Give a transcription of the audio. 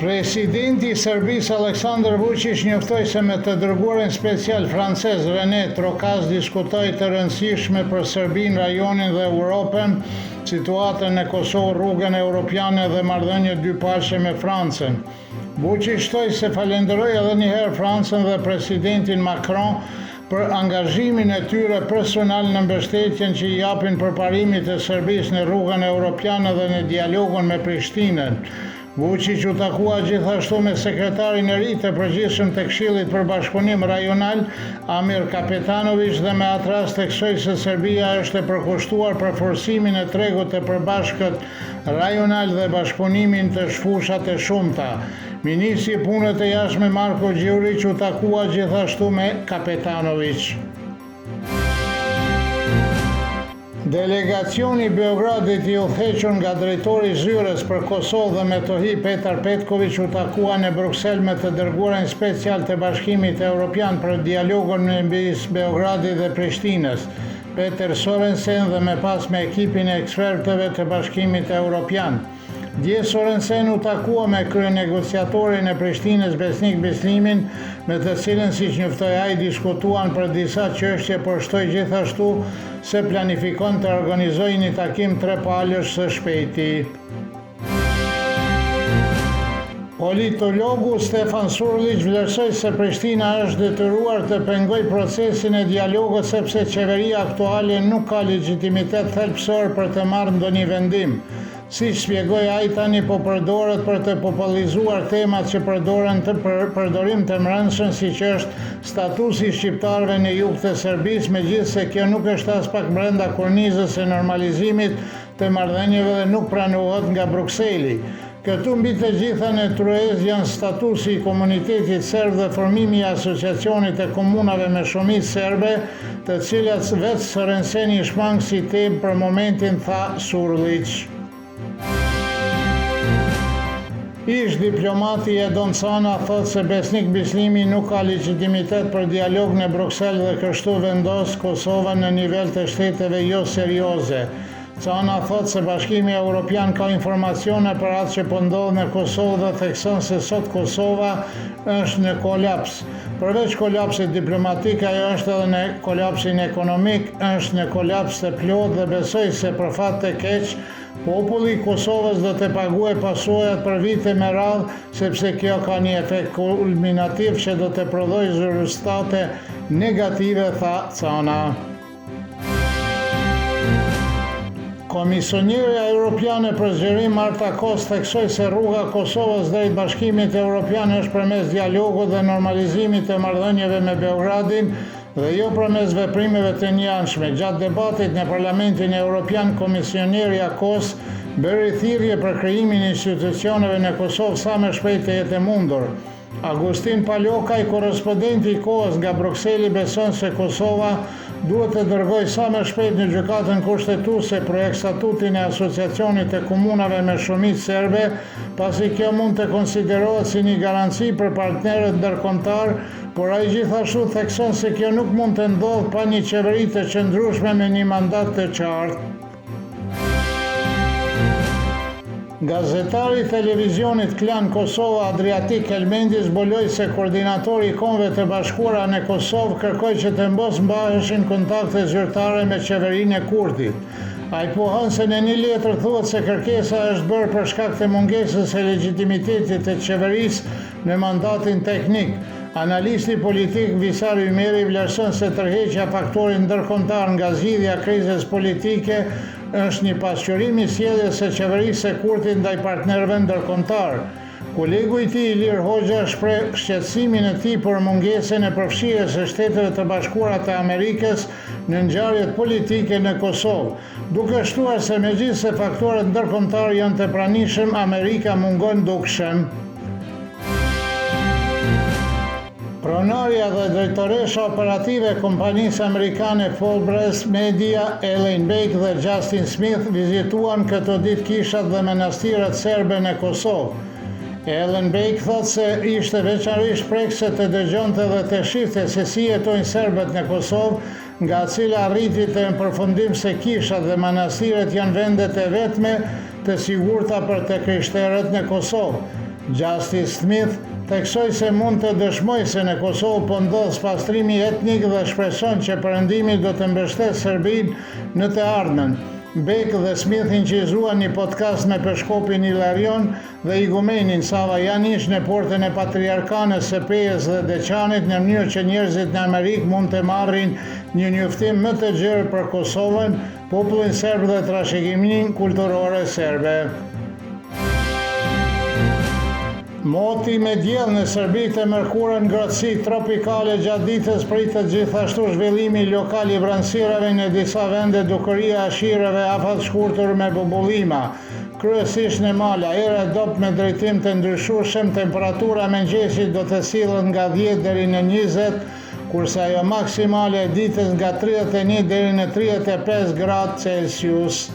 Presidenti i Serbisë Aleksandar Vučić njoftoi se me të dërguarin special francez René Trocas diskutoi të rëndësishme për Serbinë, rajonin dhe Europën, situatën e Kosovë, rrugën europiane dhe marrëdhënie dypalëshe me Francën. Vučić shtoi se falenderoi edhe një herë Francën dhe presidentin Macron për angazhimin e tyre personal në mbështetjen që i japin përparimit të Serbisë në rrugën europiane dhe në dialogun me Prishtinën. Vučić u takua gjithashtu me sekretarin e ri të përgjithshëm të Këshillit për Bashkëpunim Rajonal, Amir Kapetanović, dhe me atë rast theksoi se Serbia është e përkushtuar për forcimin e tregut të përbashkët rajonal dhe bashkëpunimin të shfushat e shumta. Ministri i Punëve të Jashtme Marko Gjurić u takua gjithashtu me Kapetanović. Delegacioni i Beogradit i udhëhequr nga drejtori i Zyrës për Kosovë dhe Metohi Petar Petković u takua në Bruksel me të dërguarin special të Bashkimit Evropian për dialogun midis Beogradit dhe Prishtinës, Peter Sorensen, dhe me pas me ekipin e ekspertëve të Bashkimit Evropian. Dje Sorensen u takua me kryenegociatorin e Prishtinës Besnik Bislimin, me të cilën, siç njoftoi ai, diskutuan për disa çështje, por shtoi gjithashtu se planifikon të organizojë një takim trepalësh së shpejti. Politologu Stefan Surlić vlerësoi se Prishtina është detyruar të pengojë procesin e dialogut sepse qeveria aktuale nuk ka legjitimitet thelbësor për të marrë ndonjë vendim. Siç shpjegoi ai, tani po përdoret për të popullarizuar temat që përdoren për përdorim të mbrëmshëm, siç është statusi i shqiptarëve në jug të Serbisë, megjithse kjo nuk është as pak brenda kornizës së normalizimit të marrëdhënieve dhe nuk pranohet nga Brukseli. Këtu mbi të gjitha në truez janë statusi i komunitetit serb dhe formimi i asociacionit të komunave me shumicë serbe, të cilat vetë Sorenseni i shmang si temë për momentin, tha Surlić. Ish diplomati Edon Cana thot se Besnik Bislimi nuk ka legjitimitet për dialog në Bruksel dhe kështu vendos Kosovën në nivel të shteteve jo serioze. Cana thot se Bashkimi Evropian ka informacione për atë që po ndodh në Kosovë dhe thekson se sot Kosova është në kolaps. Përveç kolapsit diplomatik, ajo është edhe në kolapsin ekonomik, është në kolaps të plot dhe besoj se për fat të keq, populli i Kosovës do të paguajë pasojat për vite me radhë, sepse kjo ka një efekt kulminativ që do të prodhojë rezultate negative, tha Cana. Komisionierja Europiane për zgjerim Marta Kos theksoi se rruga Kosovës drejt Bashkimit Evropian është përmes dialogut dhe normalizimit të marrëdhënieve me Beogradin dhe jo përmes veprimeve të njëanshme. Gjatë debatit në Parlamentin Evropian, komisionierja Kos bëri thirrje për krijimin e institucioneve në Kosovë sa më shpejt të jetë mundur. Agustin Palokaj, korrespondenti i kohës nga Brukseli, beson se Kosova duhet të dërgojë sa më shpejt në gjykatën kushtetuese projekt statutin e asociacionit të komunave me shumicë serbe, pasi kjo mund të konsiderohet si një garanci për partnerët ndërkombëtar, por ai gjithashtu thekson se kjo nuk mund të ndodhë pa një qeveri të qëndrueshme me një mandat të qartë. Gazetari i televizionit Klan Kosova Adriatik Elmendi zbuloi se koordinatori i Kombeve të Bashkuara në Kosovë kërkoi që të mos mbaheshin kontakte zyrtare me qeverinë e Kurtit. Ai pohon se në një letër thuhet se kërkesa është bërë për shkak të mungesës së legitimitetit të qeverisë në mandatin teknik. Analisti politik Visar Ymeri vlerëson se tërheqja faktorit ndërkombëtar nga zgjidhja krizës politike është një pasqyrim i sjelljes së qeverisë së Kurtit ndaj partnerëve ndërkombëtar. Kolegu i tij Ilir Hoxha shpreh shqetësimin e tij për mungesën e përfshirjes së Shteteve të Bashkuara të Amerikës në ngjarjet politike në Kosovë, duke shtuar se megjithëse faktorët ndërkombëtar janë të pranishëm, Amerika mungon dukshëm. Pronarja dhe drejtoresha operative e kompanisë amerikane Folbrest Media, Elaine Bake dhe Justin Smith vizituan këto ditë kishat dhe menastirat serbe në Kosovë. Elaine Bake thot se ishte veçanërisht prekse të dëgjonte dhe të shifte se si jetojnë serbët në Kosovë, nga cila arriti të në përfundim se kishat dhe manastiret janë vendet e vetme të sigurta për të krishterët në Kosovë. Justice Smith theksoi se mund të dëshmoj se në Kosovë po ndodh pastrimi etnik dhe shpreson që Perëndimi do të mbështetë Serbinë në të ardhmen. Beck dhe Smith incizuan një podcast me Peshkopin Ilarion dhe igumenin Sava Janish në portën e patriarkanës së Pejës dhe Deçanit në mënyrë që njerëzit në Amerikë mund të marrin një njoftim më të gjerë për Kosovën, popullin serb dhe trashëgiminë kulturore serbe. Moti me diell në Serbi të mërkurën ngrohtësi tropikale gjatë ditës pritet gjithashtu zhvillimi lokal i vranësirave në disa vende, dukëria e ashireve afat shkurtër me bubullima. Kryesisht në mala, ere dop me drejtim të ndryshueshëm, temperatura mëngjesit do të sillet nga 10 deri në 20, kurse ajo maksimale e ditës nga 31 deri në 35 gradë Celsius.